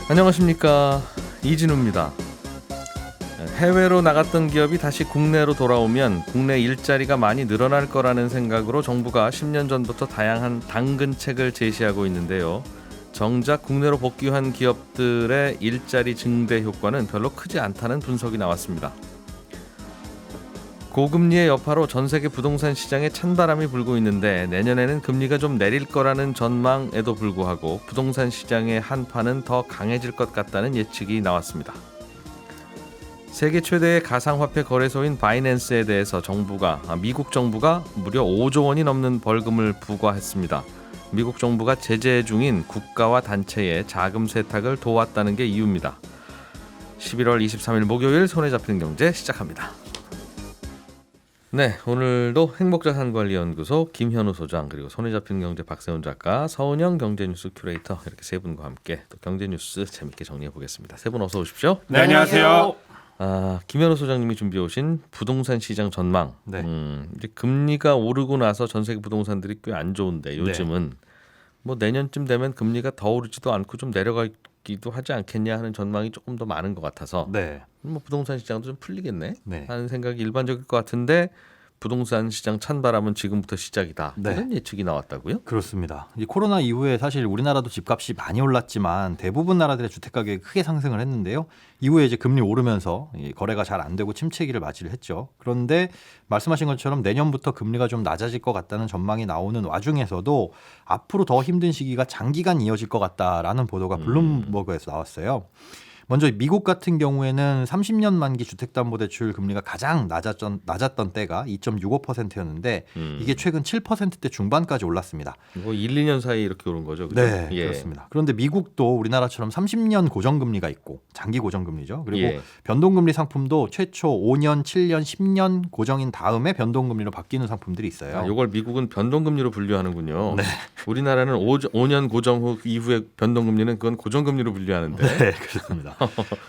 안녕하십니까, 이진우입니다. 해외로 나갔던 기업이 다시 국내로 돌아오면 국내 일자리가 많이 늘어날 거라는 생각으로 정부가 10년 전부터 다양한 당근책을 제시하고 있는데요. 정작 국내로 복귀한 기업들의 일자리 증대 효과는 별로 크지 않다는 분석이 나왔습니다. 고금리의 여파로 전 세계 부동산 시장에 찬바람이 불고 있는데 내년에는 금리가 좀 내릴 거라는 전망에도 불구하고 부동산 시장의 한파는 더 강해질 것 같다는 예측이 나왔습니다. 세계 최대의 가상화폐 거래소인 바이낸스에 대해서 미국 정부가 무려 5조 원이 넘는 벌금을 부과했습니다. 미국 정부가 제재 중인 국가와 단체의 자금 세탁을 도왔다는 게 이유입니다. 11월 23일 목요일 손에 잡히는 경제 시작합니다. 네, 오늘도 행복자산관리연구소 김현우 소장, 그리고 손에 잡히는 경제 박세훈 작가, 서은영 경제뉴스 큐레이터, 이렇게 세 분과 함께 또 경제뉴스 재밌게 정리해 보겠습니다. 세 분 어서 오십시오. 네, 안녕하세요. 김현우 소장님이 준비해 오신 부동산 시장 전망. 네. 이제 금리가 오르고 나서 전 세계 부동산들이 꽤 안 좋은데 요즘은 뭐 내년쯤 되면 금리가 더 오르지도 않고 좀 내려가기도 하지 않겠냐 하는 전망이 조금 더 많은 것 같아서 뭐 부동산 시장도 좀 풀리겠네 하는 생각이 일반적일 것 같은데, 부동산 시장 찬바람은 지금부터 시작이다, 이런 예측이 나왔다고요? 그렇습니다. 이 코로나 이후에 사실 우리나라도 집값이 많이 올랐지만 대부분 나라들의 주택 가격이 크게 상승을 했는데요. 이후에 이제 금리 오르면서 거래가 잘 안 되고 침체기를 맞이를 했죠. 그런데 말씀하신 것처럼 내년부터 금리가 좀 낮아질 것 같다는 전망이 나오는 와중에서도 앞으로 더 힘든 시기가 장기간 이어질 것 같다라는 보도가 블룸버그에서 나왔어요. 먼저 미국 같은 경우에는 30년 만기 주택담보대출 금리가 가장 낮았던 때가 2.65%였는데 이게 최근 7%대 중반까지 올랐습니다. 이거 1, 2년 사이에 이렇게 오른 거죠? 그죠? 네, 그렇습니다. 그런데 미국도 우리나라처럼 30년 고정금리가 있고, 장기 고정금리죠. 그리고 변동금리 상품도 최초 5년, 7년, 10년 고정인 다음에 변동금리로 바뀌는 상품들이 있어요. 이걸 미국은 변동금리로 분류하는군요. 네. 우리나라는 5년 고정 후 이후에 변동금리는 그건 고정금리로 분류하는데. 네, 그렇습니다.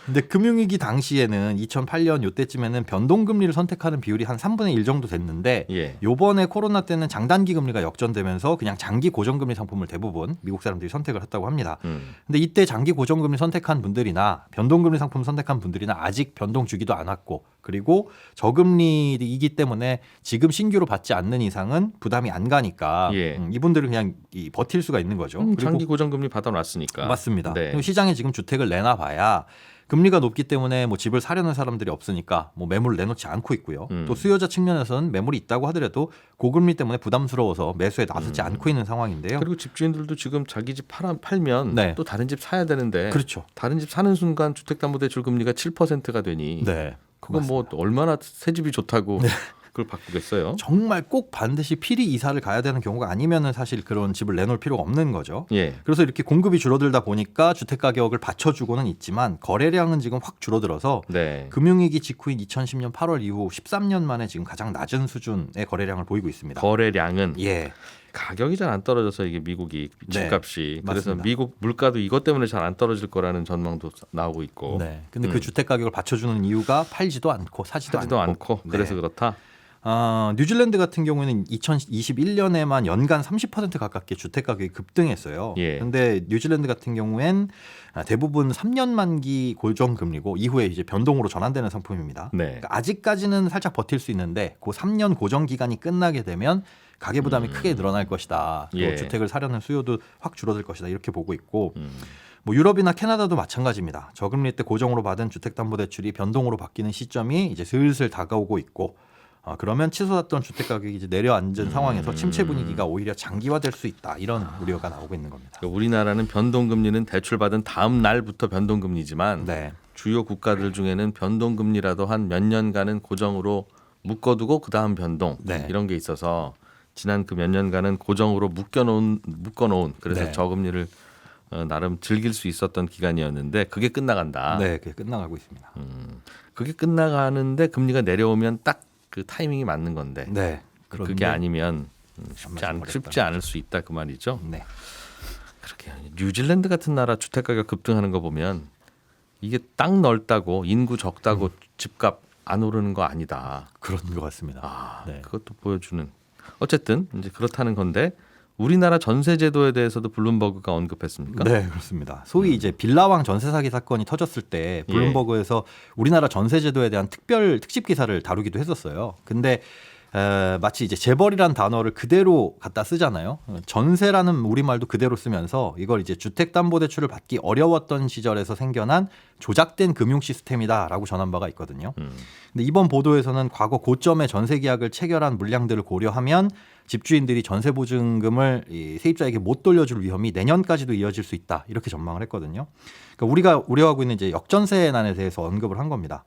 근데 금융위기 당시에는 2008년 이때쯤에는 변동금리를 선택하는 비율이 한 3분의 1 정도 됐는데 요번에 코로나 때는 장단기 금리가 역전되면서 그냥 장기 고정금리 상품을 대부분 미국 사람들이 선택을 했다고 합니다. 근데 이때 장기 고정금리 선택한 분들이나 변동금리 상품 선택한 분들이나 아직 변동 주기도 않았고, 그리고 저금리이기 때문에 지금 신규로 받지 않는 이상은 부담이 안 가니까 이분들은 그냥 버틸 수가 있는 거죠. 그리고 장기 고정금리 받아놨으니까. 맞습니다. 그리고 시장에 지금 주택을 내놔봐야 금리가 높기 때문에 뭐 집을 사려는 사람들이 없으니까 뭐 매물을 내놓지 않고 있고요. 또 수요자 측면에서는 매물이 있다고 하더라도 고금리 때문에 부담스러워서 매수에 나서지 않고 있는 상황인데요. 그리고 집주인들도 지금 자기 집 팔면 또 다른 집 사야 되는데, 그렇죠. 다른 집 사는 순간 주택담보대출 금리가 7%가 되니 그건 뭐 얼마나 새 집이 좋다고 그걸 바꾸겠어요? 정말 꼭 반드시 필히 이사를 가야 되는 경우가 아니면은 사실 그런 집을 내놓을 필요가 없는 거죠. 그래서 이렇게 공급이 줄어들다 보니까 주택 가격을 받쳐주고는 있지만 거래량은 지금 확 줄어들어서 금융위기 직후인 2010년 8월 이후 13년 만에 지금 가장 낮은 수준의 거래량을 보이고 있습니다. 거래량은 가격이 잘 안 떨어져서 이게 미국이 집값이 그래서 맞습니다. 미국 물가도 이것 때문에 잘 안 떨어질 거라는 전망도 나오고 있고. 근데 그 주택 가격을 받쳐주는 이유가 팔지도 않고 사지도 않고. 그래서 그렇다. 뉴질랜드 같은 경우에는 2021년에만 연간 30% 가깝게 주택 가격이 급등했어요. 그런데 뉴질랜드 같은 경우엔 대부분 3년 만기 고정금리고 이후에 이제 변동으로 전환되는 상품입니다. 그러니까 아직까지는 살짝 버틸 수 있는데 그 3년 고정 기간이 끝나게 되면 가계 부담이 크게 늘어날 것이다. 또 주택을 사려는 수요도 확 줄어들 것이다. 이렇게 보고 있고. 뭐 유럽이나 캐나다도 마찬가지입니다. 저금리 때 고정으로 받은 주택담보대출이 변동으로 바뀌는 시점이 이제 슬슬 다가오고 있고, 그러면 치솟았던 주택 가격이 이제 내려앉은 상황에서 침체 분위기가 오히려 장기화될 수 있다, 이런 우려가 나오고 있는 겁니다. 그러니까 우리나라는 변동금리는 대출받은 다음 날부터 변동금리지만 주요 국가들 중에는 변동금리라도 한 몇 년간은 고정으로 묶어두고 그 다음 변동 이런 게 있어서 지난 그 몇 년간은 고정으로 묶어놓은 그래서 저금리를 나름 즐길 수 있었던 기간이었는데 그게 끝나간다. 그게 끝나가고 있습니다. 그게 끝나가는데 금리가 내려오면 딱 그 타이밍이 맞는 건데 그게 아니면 쉽지 않을 수 있다, 그 말이죠. 그렇게 뉴질랜드 같은 나라 주택 가격 급등하는 거 보면 이게 땅 넓다고 인구 적다고 집값 안 오르는 거 아니다. 그런 것 같습니다. 그것도 보여주는. 어쨌든 이제 그렇다는 건데 우리나라 전세 제도에 대해서도 블룸버그가 언급했습니까? 네, 그렇습니다. 소위 이제 빌라왕 전세 사기 사건이 터졌을 때 블룸버그에서 우리나라 전세 제도에 대한 특집 기사를 다루기도 했었어요. 근데 마치 이제 재벌이란 단어를 그대로 갖다 쓰잖아요. 전세라는 우리말도 그대로 쓰면서 이걸 이제 주택담보대출을 받기 어려웠던 시절에서 생겨난 조작된 금융 시스템이다라고 전한 바가 있거든요. 근데 이번 보도에서는 과거 고점의 전세 계약을 체결한 물량들을 고려하면 집주인들이 전세 보증금을 이 세입자에게 못 돌려줄 위험이 내년까지도 이어질 수 있다 이렇게 전망을 했거든요. 그러니까 우리가 우려하고 있는 이제 역전세난에 대해서 언급을 한 겁니다.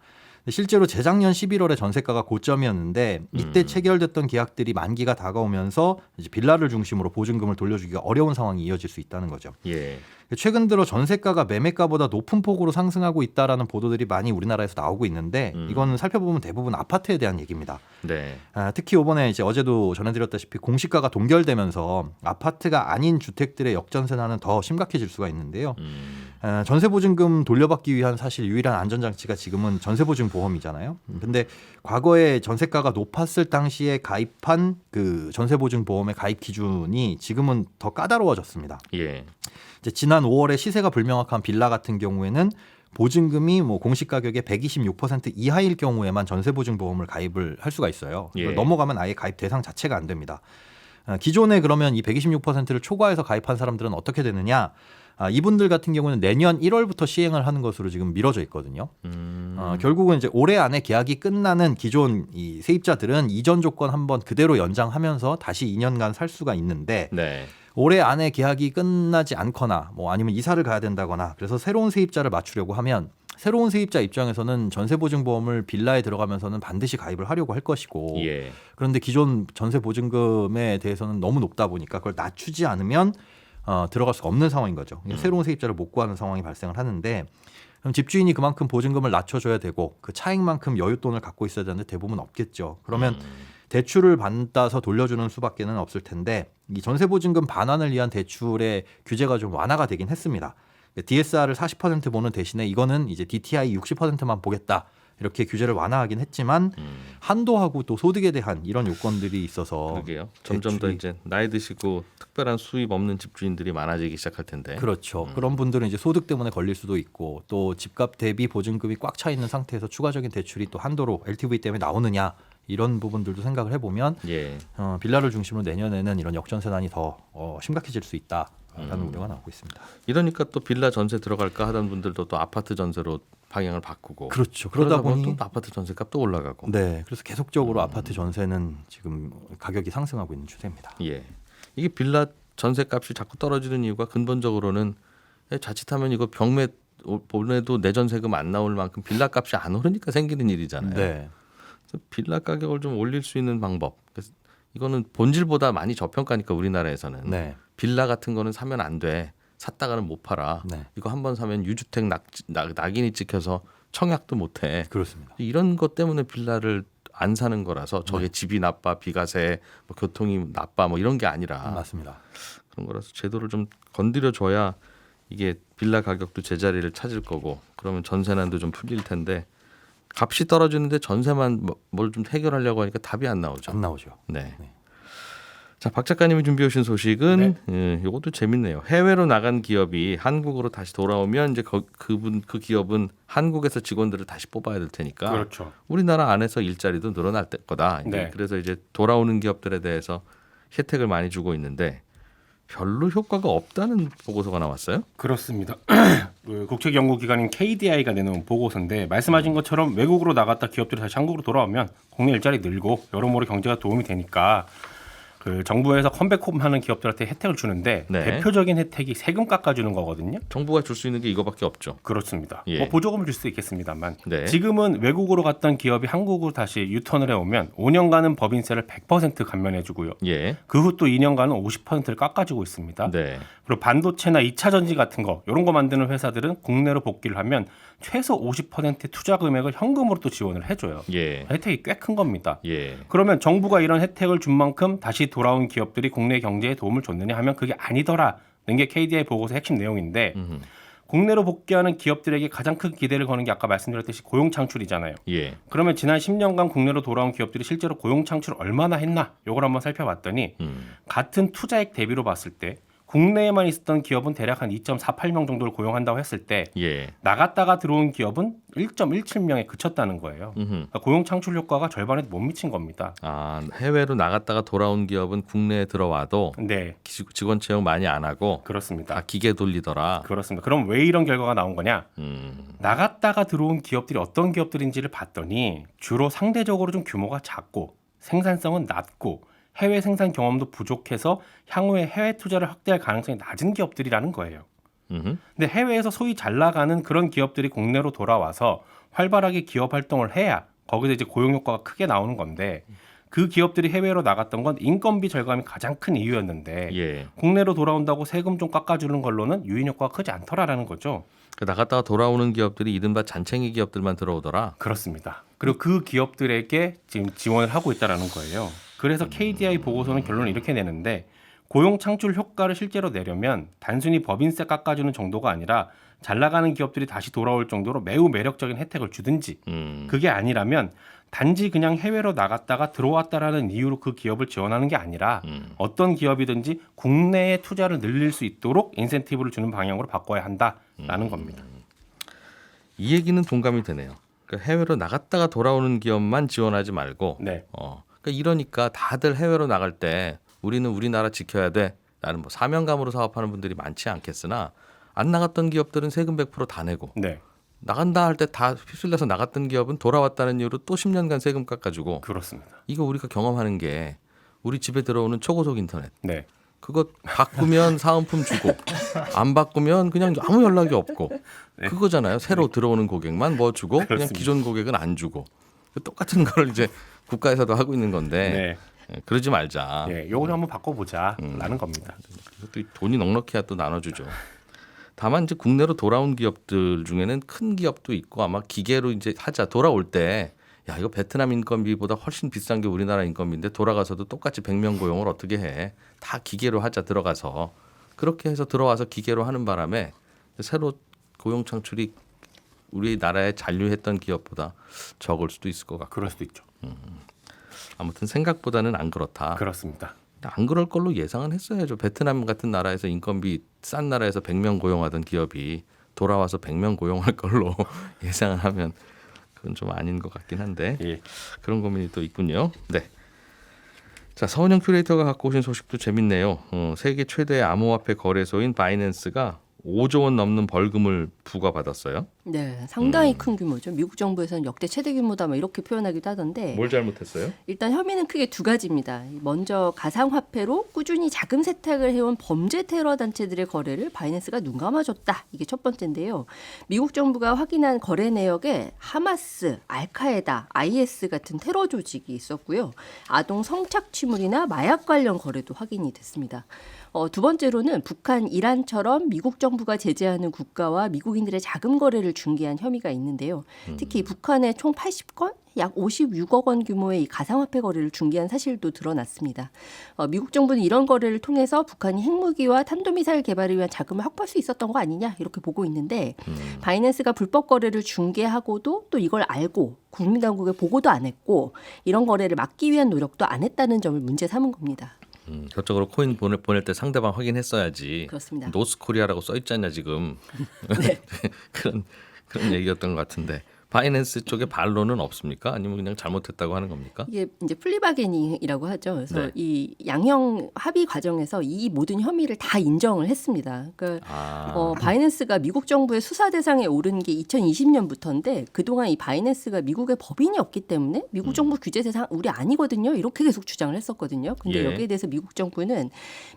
실제로 재작년 11월에 전세가가 고점이었는데 이때 체결됐던 계약들이 만기가 다가오면서 이제 빌라를 중심으로 보증금을 돌려주기가 어려운 상황이 이어질 수 있다는 거죠. 예. 최근 들어 전세가가 매매가보다 높은 폭으로 상승하고 있다라는 보도들이 많이 우리나라에서 나오고 있는데 이건 살펴보면 대부분 아파트에 대한 얘기입니다. 네. 특히 이번에 이제 어제도 전해드렸다시피 공시가가 동결되면서 아파트가 아닌 주택들의 역전세난은 더 심각해질 수가 있는데요. 전세보증금 돌려받기 위한 사실 유일한 안전장치가 지금은 전세보증보험이잖아요. 근데 과거에 전세가가 높았을 당시에 가입한 그 전세보증보험의 가입 기준이 지금은 더 까다로워졌습니다. 예. 이제 지난 5월에 시세가 불명확한 빌라 같은 경우에는 보증금이 뭐 공시 가격의 126% 이하일 경우에만 전세보증보험을 가입을 할 수가 있어요. 예. 넘어가면 아예 가입 대상 자체가 안 됩니다. 기존에 그러면 이 126%를 초과해서 가입한 사람들은 어떻게 되느냐? 이분들 같은 경우는 내년 1월부터 시행을 하는 것으로 지금 미뤄져 있거든요. 결국은 이제 올해 안에 계약이 끝나는 기존 이 세입자들은 이전 조건 한번 그대로 연장하면서 다시 2년간 살 수가 있는데 네. 올해 안에 계약이 끝나지 않거나 뭐 아니면 이사를 가야 된다거나 그래서 새로운 세입자를 맞추려고 하면 새로운 세입자 입장에서는 전세보증보험을 빌라에 들어가면서는 반드시 가입을 하려고 할 것이고 예. 그런데 기존 전세보증금에 대해서는 너무 높다 보니까 그걸 낮추지 않으면 들어갈 수가 없는 상황인 거죠. 새로운 세입자를 못 구하는 상황이 발생을 하는데 그럼 집주인이 그만큼 보증금을 낮춰줘야 되고 그 차익만큼 여윳돈을 갖고 있어야 되는데 대부분 없겠죠. 그러면 대출을 받아서 돌려주는 수밖에는 없을 텐데 이 전세보증금 반환을 위한 대출의 규제가 좀 완화가 되긴 했습니다. DSR을 40% 보는 대신에 이거는 이제 DTI 60%만 보겠다. 이렇게 규제를 완화하긴 했지만 한도하고 또 소득에 대한 이런 요건들이 있어서 그러게요. 점점 더 이제 나이 드시고 특별한 수입 없는 집주인들이 많아지기 시작할 텐데. 그렇죠. 그런 분들은 이제 소득 때문에 걸릴 수도 있고 또 집값 대비 보증금이 꽉 차 있는 상태에서 추가적인 대출이 또 한도로 LTV 때문에 나오느냐 이런 부분들도 생각을 해보면 예. 빌라를 중심으로 내년에는 이런 역전세난이 더 심각해질 수 있다라는 우려가 나오고 있습니다. 이러니까 또 빌라 전세 들어갈까 하던 분들도 또 아파트 전세로 방향을 바꾸고. 그렇죠. 그러다 보니 또 아파트 전세값도 올라가고. 네, 그래서 계속적으로 아파트 전세는 지금 가격이 상승하고 있는 추세입니다. 예, 이게 빌라 전세값이 자꾸 떨어지는 이유가 근본적으로는 자칫하면 이거 병매 보내도 내전세금 안 나올 만큼 빌라 값이 안 오르니까 생기는 일이잖아요. 네. 그래서 빌라 가격을 좀 올릴 수 있는 방법. 그래서 이거는 본질보다 많이 저평가니까 우리나라에서는 네. 빌라 같은 거는 사면 안 돼. 샀다가는 못 팔아. 네. 이거 한번 사면 유주택 낙인이 찍혀서 청약도 못 해. 그렇습니다. 이런 것 때문에 빌라를 안 사는 거라서 저게 집이 나빠, 비과세, 뭐 교통이 나빠, 뭐 이런 게 아니라 맞습니다. 그런 거라서 제도를 좀 건드려 줘야 이게 빌라 가격도 제자리를 찾을 거고 그러면 전세난도 좀 풀릴 텐데 값이 떨어지는데 전세만 뭘 좀 해결하려고 하니까 답이 안 나오죠. 안 나오죠. 네. 네. 자, 박 작가님이 준비해 오신 소식은 이것도 재밌네요. 해외로 나간 기업이 한국으로 다시 돌아오면 이제 그 기업은 한국에서 직원들을 다시 뽑아야 될 테니까 그렇죠. 우리나라 안에서 일자리도 늘어날 거다. 네. 그래서 이제 돌아오는 기업들에 대해서 혜택을 많이 주고 있는데 별로 효과가 없다는 보고서가 나왔어요. 그렇습니다. 그 국책연구기관인 KDI가 내놓은 보고서인데 말씀하신 것처럼 외국으로 나갔다 기업들이 다시 한국으로 돌아오면 국내 일자리 늘고 여러모로 경제가 도움이 되니까 그 정부에서 컴백홈하는 기업들한테 혜택을 주는데 네. 대표적인 혜택이 세금 깎아주는 거거든요. 정부가 줄 수 있는 게 이거밖에 없죠. 그렇습니다. 예. 뭐 보조금을 줄 수 있겠습니다만 네. 지금은 외국으로 갔던 기업이 한국으로 다시 유턴을 해오면 5년간은 법인세를 100% 감면해주고요. 예. 그 후 또 2년간은 50%를 깎아주고 있습니다. 네. 그리고 반도체나 2차 전지 같은 거 이런 거 만드는 회사들은 국내로 복귀를 하면 최소 50%의 투자 금액을 현금으로 또 지원을 해줘요. 예. 혜택이 꽤 큰 겁니다. 예. 그러면 정부가 이런 혜택을 준 만큼 다시 돌아온 기업들이 국내 경제에 도움을 줬느냐 하면 그게 아니더라는 게 KDI 보고서 핵심 내용인데 국내로 복귀하는 기업들에게 가장 큰 기대를 거는 게 아까 말씀드렸듯이 고용 창출이잖아요. 예. 그러면 지난 10년간 국내로 돌아온 기업들이 실제로 고용 창출을 얼마나 했나? 이걸 한번 살펴봤더니 같은 투자액 대비로 봤을 때 국내에만 있었던 기업은 대략 한 2.48명 정도를 고용한다고 했을 때 예. 나갔다가 들어온 기업은 1.17명에 그쳤다는 거예요. 그러니까 고용 창출 효과가 절반에도 못 미친 겁니다. 아, 해외로 나갔다가 돌아온 기업은 국내에 들어와도 네, 직원 채용 많이 안 하고 그렇습니다. 다 기계 돌리더라. 그렇습니다. 그럼 왜 이런 결과가 나온 거냐? 나갔다가 들어온 기업들이 어떤 기업들인지를 봤더니 주로 상대적으로 좀 규모가 작고 생산성은 낮고 해외 생산 경험도 부족해서 향후에 해외 투자를 확대할 가능성이 낮은 기업들이라는 거예요. 근데 해외에서 소위 잘 나가는 그런 기업들이 국내로 돌아와서 활발하게 기업 활동을 해야 거기서 이제 고용 효과가 크게 나오는 건데 그 기업들이 해외로 나갔던 건 인건비 절감이 가장 큰 이유였는데 예. 국내로 돌아온다고 세금 좀 깎아주는 걸로는 유인 효과가 크지 않더라라는 거죠. 나갔다가 돌아오는 기업들이 이른바 잔챙이 기업들만 들어오더라. 그렇습니다. 그리고 그 기업들에게 지금 지원을 하고 있다라는 거예요. 그래서 KDI 보고서는 결론을 이렇게 내는데 고용 창출 효과를 실제로 내려면 단순히 법인세 깎아주는 정도가 아니라 잘 나가는 기업들이 다시 돌아올 정도로 매우 매력적인 혜택을 주든지 그게 아니라면 단지 그냥 해외로 나갔다가 들어왔다라는 이유로 그 기업을 지원하는 게 아니라 어떤 기업이든지 국내에 투자를 늘릴 수 있도록 인센티브를 주는 방향으로 바꿔야 한다라는 겁니다. 이 얘기는 동감이 되네요. 그러니까 해외로 나갔다가 돌아오는 기업만 지원하지 말고 네. 이러니까 다들 해외로 나갈 때 우리는 우리나라 지켜야 돼. 나는 뭐 사명감으로 사업하는 분들이 많지 않겠으나 안 나갔던 기업들은 세금 100% 다 내고 네. 나간다 할 때 다 휩쓸려서 나갔던 기업은 돌아왔다는 이유로 또 10년간 세금 깎아주고 그렇습니다. 이거 우리가 경험하는 게 우리 집에 들어오는 초고속 인터넷 네. 그거 바꾸면 사은품 주고 안 바꾸면 그냥 아무 연락이 없고 네. 그거잖아요. 새로 들어오는 고객만 뭐 주고 그냥 그렇습니다. 기존 고객은 안 주고 똑같은 걸 이제 국가에서도 하고 있는 건데 그러지 말자. 네. 요거 좀 한번 바꿔보자라는 겁니다. 또 돈이 넉넉해야 또 나눠주죠. 다만 이제 국내로 돌아온 기업들 중에는 큰 기업도 있고 아마 기계로 이제 하자 돌아올 때 야 이거 베트남 인건비보다 훨씬 비싼 게 우리나라 인건비인데 돌아가서도 똑같이 100명 고용을 어떻게 해? 다 기계로 하자 들어가서 그렇게 해서 들어와서 기계로 하는 바람에 새로 고용 창출이 우리나라에 잔류했던 기업보다 적을 수도 있을 것 같고 그럴 수도 있죠. 아무튼 생각보다는 안 그렇다. 그렇습니다. 안 그럴 걸로 예상은 했어야죠. 베트남 같은 나라에서 인건비 싼 나라에서 100명 고용하던 기업이 돌아와서 100명 고용할 걸로 예상을 하면 그건 좀 아닌 것 같긴 한데 예. 그런 고민이 또 있군요. 네. 자, 서은영 큐레이터가 갖고 오신 소식도 재밌네요. 세계 최대의 암호화폐 거래소인 바이낸스가 5조 원 넘는 벌금을 부과받았어요. 네, 상당히 큰 규모죠. 미국 정부에서는 역대 최대 규모다 뭐 이렇게 표현하기도 하던데 뭘 잘못했어요? 일단 혐의는 크게 두 가지입니다. 먼저 가상화폐로 꾸준히 자금 세탁을 해온 범죄 테러 단체들의 거래를 바이낸스가 눈감아줬다. 이게 첫 번째인데요. 미국 정부가 확인한 거래 내역에 하마스, 알카에다, IS 같은 테러 조직이 있었고요. 아동 성착취물이나 마약 관련 거래도 확인이 됐습니다. 두 번째로는 북한, 이란처럼 미국 정부가 제재하는 국가와 미국인들의 자금 거래를 중개한 혐의가 있는데요. 특히 북한의 총 80건, 약 56억 원 규모의 이 가상화폐 거래를 중개한 사실도 드러났습니다. 미국 정부는 이런 거래를 통해서 북한이 핵무기와 탄도미사일 개발을 위한 자금을 확보할 수 있었던 거 아니냐 이렇게 보고 있는데 바이낸스가 불법 거래를 중개하고도 또 이걸 알고 국민당국에 보고도 안 했고 이런 거래를 막기 위한 노력도 안 했다는 점을 문제 삼은 겁니다. 저쪽으로 코인 보낼 때 상대방 확인했어야지. 그렇습니다. 노스코리아라고 써 있잖냐 지금. 네. 그런 얘기였던 것 같은데. 바이낸스 쪽에 반론은 없습니까? 아니면 그냥 잘못했다고 하는 겁니까? 이게 이제 플리바게닝이라고 하죠. 그래서 네. 이 양형 합의 과정에서 이 모든 혐의를 다 인정을 했습니다. 그러니까 바이낸스가 미국 정부의 수사 대상에 오른 게 2020년부터인데 그동안 이 바이낸스가 미국의 법인이 없기 때문에 미국 정부 규제 대상 우리 아니거든요. 이렇게 계속 주장을 했었거든요. 근데 예. 여기에 대해서 미국 정부는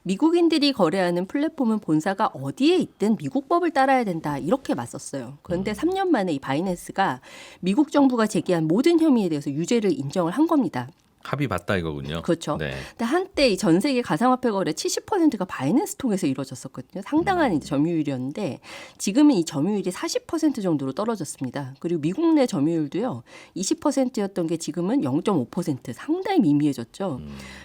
미국인들이 거래하는 플랫폼은 본사가 어디에 있든 미국 법을 따라야 된다. 이렇게 맞섰어요. 그런데 3년 만에 이 바이낸스가 미국 정부가 제기한 모든 혐의에 대해서 유죄를 인정을 한 겁니다. 합의 봤다 이거군요. 그렇죠. 네. 근데 한때 이 전 세계 가상화폐 거래 70%가 바이낸스 통해서 이루어졌었거든요. 상당한 이제 점유율이었는데 지금은 이 점유율이 40% 정도로 떨어졌습니다. 그리고 미국 내 점유율도요. 20%였던 게 지금은 0.5% 상당히 미미해졌죠.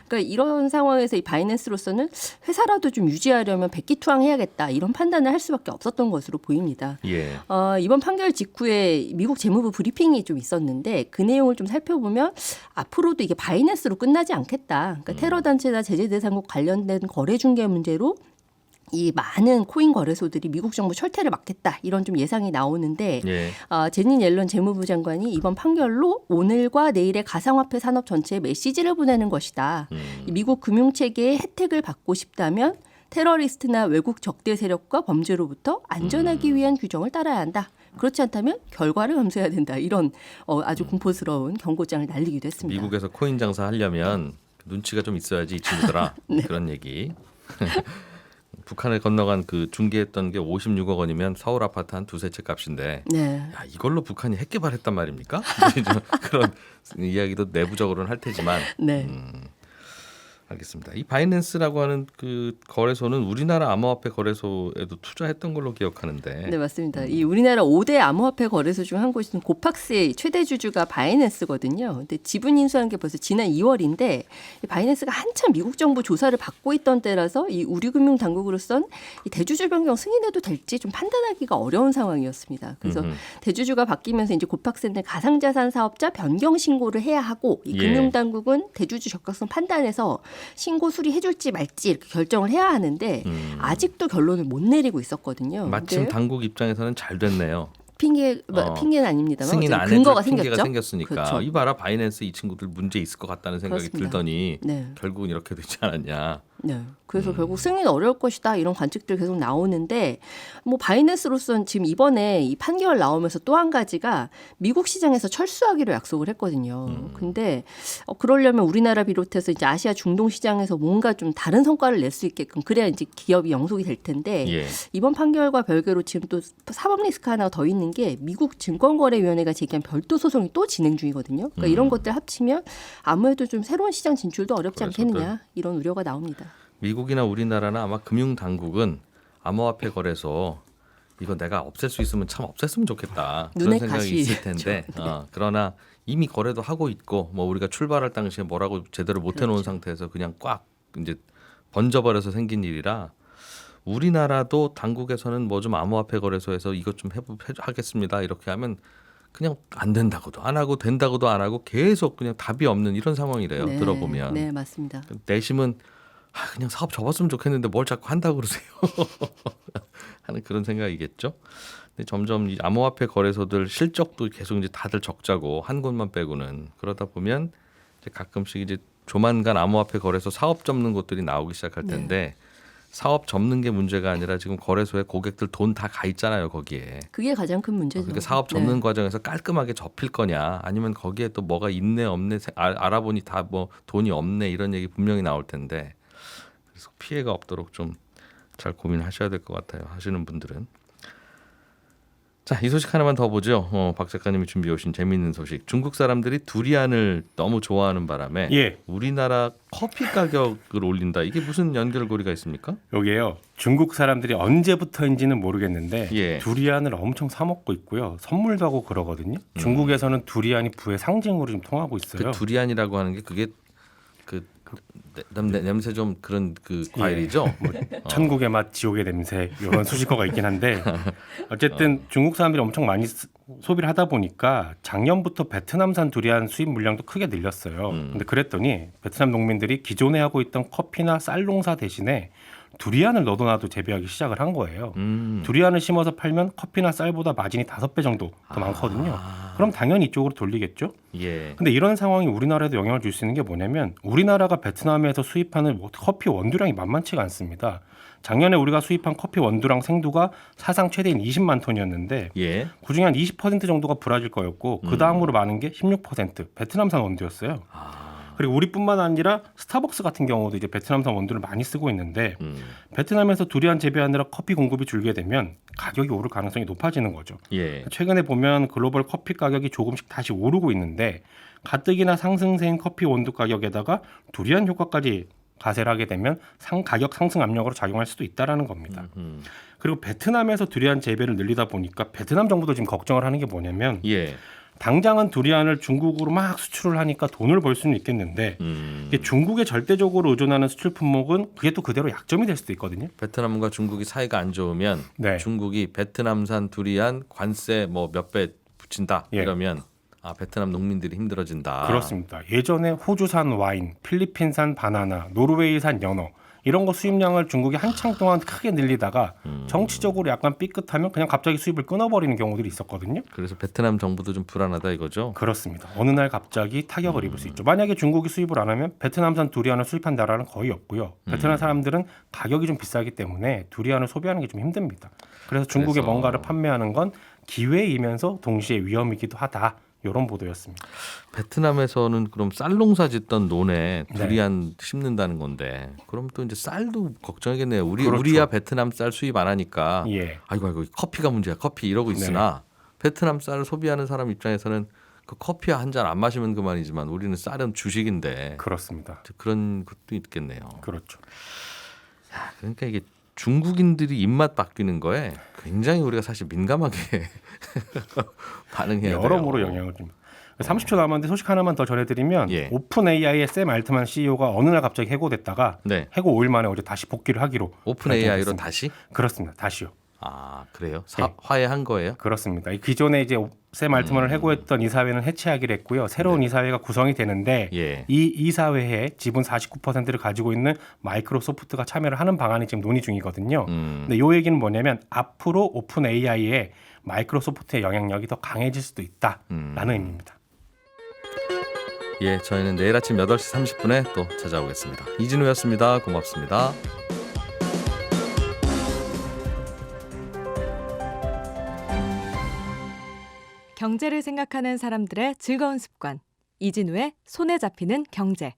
그러니까 이런 상황에서 이 바이낸스로서는 회사라도 좀 유지하려면 백기투항해야겠다 이런 판단을 할 수밖에 없었던 것으로 보입니다. 예. 이번 판결 직후에 미국 재무부 브리핑이 좀 있었는데 그 내용을 좀 살펴보면 앞으로도 이게 바이낸스로 끝나지 않겠다. 그러니까 테러 단체나 제재 대상국 관련된 거래 중개 문제로 이 많은 코인 거래소들이 미국 정부 철퇴를 막겠다 이런 좀 예상이 나오는데 예. 제닛 옐런 재무부 장관이 이번 판결로 오늘과 내일의 가상화폐 산업 전체에 메시지를 보내는 것이다. 이 미국 금융체계의 혜택을 받고 싶다면 테러리스트나 외국 적대 세력과 범죄로부터 안전하기 위한 규정을 따라야 한다. 그렇지 않다면 결과를 감수해야 된다. 이런 아주 공포스러운 경고장을 날리기도 했습니다. 미국에서 코인 장사 하려면 눈치가 좀 있어야지 이 친구들아. 네. 그런 얘기. 북한을 건너간 그 중개했던 게 56억 원이면 서울 아파트 한 두세 채 값인데 네. 야, 이걸로 북한이 핵 개발했단 말입니까? 그런 이야기도 내부적으로는 할 테지만 네. 알겠습니다. 이 바이낸스라고 하는 그 거래소는 우리나라 암호화폐 거래소에도 투자했던 걸로 기억하는데. 네, 맞습니다. 이 우리나라 5대 암호화폐 거래소 중 한 곳인 고팍스의 최대 주주가 바이낸스거든요. 근데 지분 인수한 게 벌써 지난 2월인데 이 바이낸스가 한참 미국 정부 조사를 받고 있던 때라서 이 우리금융 당국으로선 이 대주주 변경 승인해도 될지 좀 판단하기가 어려운 상황이었습니다. 그래서 대주주가 바뀌면서 이제 고팍스는 가상자산 사업자 변경 신고를 해야 하고 이 예. 금융당국은 대주주 적합성 판단해서 신고 수리해줄지 말지 이렇게 결정을 해야 하는데 아직도 결론을 못 내리고 있었거든요. 마침 근데 당국 입장에서는 잘 됐네요. 핑계는 아닙니다만 승인 안 근거가 해줄 핑계가 생겼죠. 생겼으니까 그렇죠. 이봐라 바이낸스 이 친구들 문제 있을 것 같다는 생각이 그렇습니다. 들더니 네. 결국은 이렇게 되지 않았냐. 네. 그래서 결국 승인 어려울 것이다 이런 관측들 계속 나오는데 뭐 바이낸스로서는 지금 이번에 이 판결 나오면서 또 한 가지가 미국 시장에서 철수하기로 약속을 했거든요. 근데 그러려면 우리나라 비롯해서 이제 아시아 중동 시장에서 뭔가 좀 다른 성과를 낼 수 있게끔 그래야 이제 기업이 영속이 될 텐데 예. 이번 판결과 별개로 지금 또 사법 리스크 하나 더 있는 게 미국 증권거래위원회가 제기한 별도 소송이 또 진행 중이거든요. 그러니까 이런 것들 합치면 아무래도 좀 새로운 시장 진출도 어렵지 않겠느냐 이런 우려가 나옵니다. 미국이나 우리나라나 아마 금융 당국은 암호화폐 거래소 이거 내가 없앨 수 있으면 참 없앴으면 좋겠다 그런 눈에 생각이 가시. 있을 텐데 그러나 이미 거래도 하고 있고 뭐 우리가 출발할 당시에 뭐라고 제대로 못 해놓은 상태에서 그냥 꽉 이제 번져버려서 생긴 일이라 우리나라도 당국에서는 뭐 좀 암호화폐 거래소에서 이것 좀 하겠습니다 이렇게 하면 그냥 안 된다고도 안 하고 된다고도 안 하고 계속 그냥 답이 없는 이런 상황이래요. 네. 들어보면 네, 맞습니다. 내심은 그냥 사업 접었으면 좋겠는데 뭘 자꾸 한다고 그러세요 하는 그런 생각이겠죠. 근데 점점 이 암호화폐 거래소들 실적도 계속 이제 다들 적자고 한 곳만 빼고는 그러다 보면 이제 가끔씩 이제 조만간 암호화폐 거래소 사업 접는 곳들이 나오기 시작할 텐데 사업 접는 게 문제가 아니라 지금 거래소에 고객들 돈 다 가 있잖아요 거기에. 그게 가장 큰 문제죠. 그러니까 사업 접는 과정에서 깔끔하게 접힐 거냐 아니면 거기에 또 뭐가 있네 없네 알아보니 다 뭐 돈이 없네 이런 얘기 분명히 나올 텐데 그래서 피해가 없도록 좀 잘 고민하셔야 될 것 같아요 하시는 분들은. 자, 이 소식 하나만 더 보죠. 박 작가님이 준비해 오신 재미있는 소식. 중국 사람들이 두리안을 너무 좋아하는 바람에 예. 우리나라 커피 가격을 올린다. 이게 무슨 연결고리가 있습니까? 여기에요. 중국 사람들이 언제부터인지는 모르겠는데 예. 두리안을 엄청 사 먹고 있고요. 선물도 하고 그러거든요. 중국에서는 두리안이 부의 상징으로 좀 통하고 있어요. 그 두리안이라고 하는 게 그게 그 냄새 좀 그런 그 과일이죠. 뭐 천국의 맛, 지옥의 냄새 이런 수식어가 있긴 한데 어쨌든 중국 사람들이 엄청 많이 소비를 하다 보니까 작년부터 베트남산 두리안 수입 물량도 크게 늘렸어요. 근데 그랬더니 베트남 농민들이 기존에 하고 있던 커피나 쌀 농사 대신에 두리안을 넣어놔도 재배하기 시작을 한 거예요. 두리안을 심어서 팔면 커피나 쌀보다 마진이 5배 정도 더 많거든요. 그럼 당연히 이쪽으로 돌리겠죠. 예. 근데 이런 상황이 우리나라에도 영향을 줄 수 있는 게 뭐냐면 우리나라가 베트남에서 수입하는 커피 원두량이 만만치가 않습니다. 작년에 우리가 수입한 커피 원두랑 생두가 사상 최대인 20만 톤이었는데 예. 그중에 한 20% 정도가 브라질 거였고 그 다음으로 많은 게 16% 베트남산 원두였어요. 그리고 우리뿐만 아니라 스타벅스 같은 경우도 이제 베트남산 원두를 많이 쓰고 있는데 베트남에서 두리안 재배하느라 커피 공급이 줄게 되면 가격이 오를 가능성이 높아지는 거죠. 예. 최근에 보면 글로벌 커피 가격이 조금씩 다시 오르고 있는데 가뜩이나 상승세인 커피 원두 가격에다가 두리안 효과까지 가세를 하게 되면 가격 상승 압력으로 작용할 수도 있다라는 겁니다. 그리고 베트남에서 두리안 재배를 늘리다 보니까 베트남 정부도 지금 걱정을 하는 게 뭐냐면 예. 당장은 두리안을 중국으로 막 수출을 하니까 돈을 벌 수는 있겠는데 이게 중국에 절대적으로 의존하는 수출 품목은 그게 또 그대로 약점이 될 수도 있거든요. 베트남과 중국이 사이가 안 좋으면 네. 중국이 베트남산 두리안 관세 뭐 몇 배 붙인다 예. 이러면 베트남 농민들이 힘들어진다. 그렇습니다. 예전에 호주산 와인, 필리핀산 바나나, 노르웨이산 연어 이런 거 수입량을 중국이 한창 동안 크게 늘리다가 정치적으로 약간 삐끗하면 그냥 갑자기 수입을 끊어버리는 경우들이 있었거든요. 그래서 베트남 정부도 좀 불안하다 이거죠. 그렇습니다. 어느 날 갑자기 타격을 입을 수 있죠. 만약에 중국이 수입을 안 하면 베트남산 두리안을 수입한 나라는 거의 없고요. 베트남 사람들은 가격이 좀 비싸기 때문에 두리안을 소비하는 게 좀 힘듭니다. 그래서 중국에 뭔가를 판매하는 건 기회이면서 동시에 위험이기도 하다. 이런 보도였습니다. 베트남에서는 그럼 쌀 농사 짓던 논에 두리안 심는다는 건데 그럼 또 이제 쌀도 걱정이겠네요. 우리야 베트남 쌀 수입 안 하니까 예. 아이고 커피가 문제야 커피 이러고 있으나 베트남 쌀을 소비하는 사람 입장에서는 그 커피 한 잔 안 마시면 그만이지만 우리는 쌀은 주식인데 그렇습니다. 그런 것도 있겠네요. 그렇죠. 그러니까 이게 중국인들이 입맛 바뀌는 거에 굉장히 우리가 사실 민감하게 반응해야 돼요. 여러모로 영향을 줍니다. 30초 남았는데 소식 하나만 더 전해드리면 오픈 AI의 샘 알트만 CEO가 어느 날 갑자기 해고됐다가 해고 5일 만에 어제 다시 복귀를 하기로 오픈 AI로 다시? 그렇습니다. 다시요. 그래요? 화해한 거예요? 그렇습니다. 기존에 이제 샘 알트만을 해고했던 이사회는 해체하기로 했고요. 새로운 이사회가 구성이 되는데 이 이사회에 지분 49%를 가지고 있는 마이크로소프트가 참여를 하는 방안이 지금 논의 중이거든요. 근데 이 얘기는 뭐냐면 앞으로 오픈 AI에 마이크로소프트의 영향력이 더 강해질 수도 있다라는 의미입니다. 예, 저희는 내일 아침 8시 30분에 또 찾아오겠습니다. 이진우였습니다. 고맙습니다. 경제를 생각하는 사람들의 즐거운 습관. 이진우의 손에 잡히는 경제.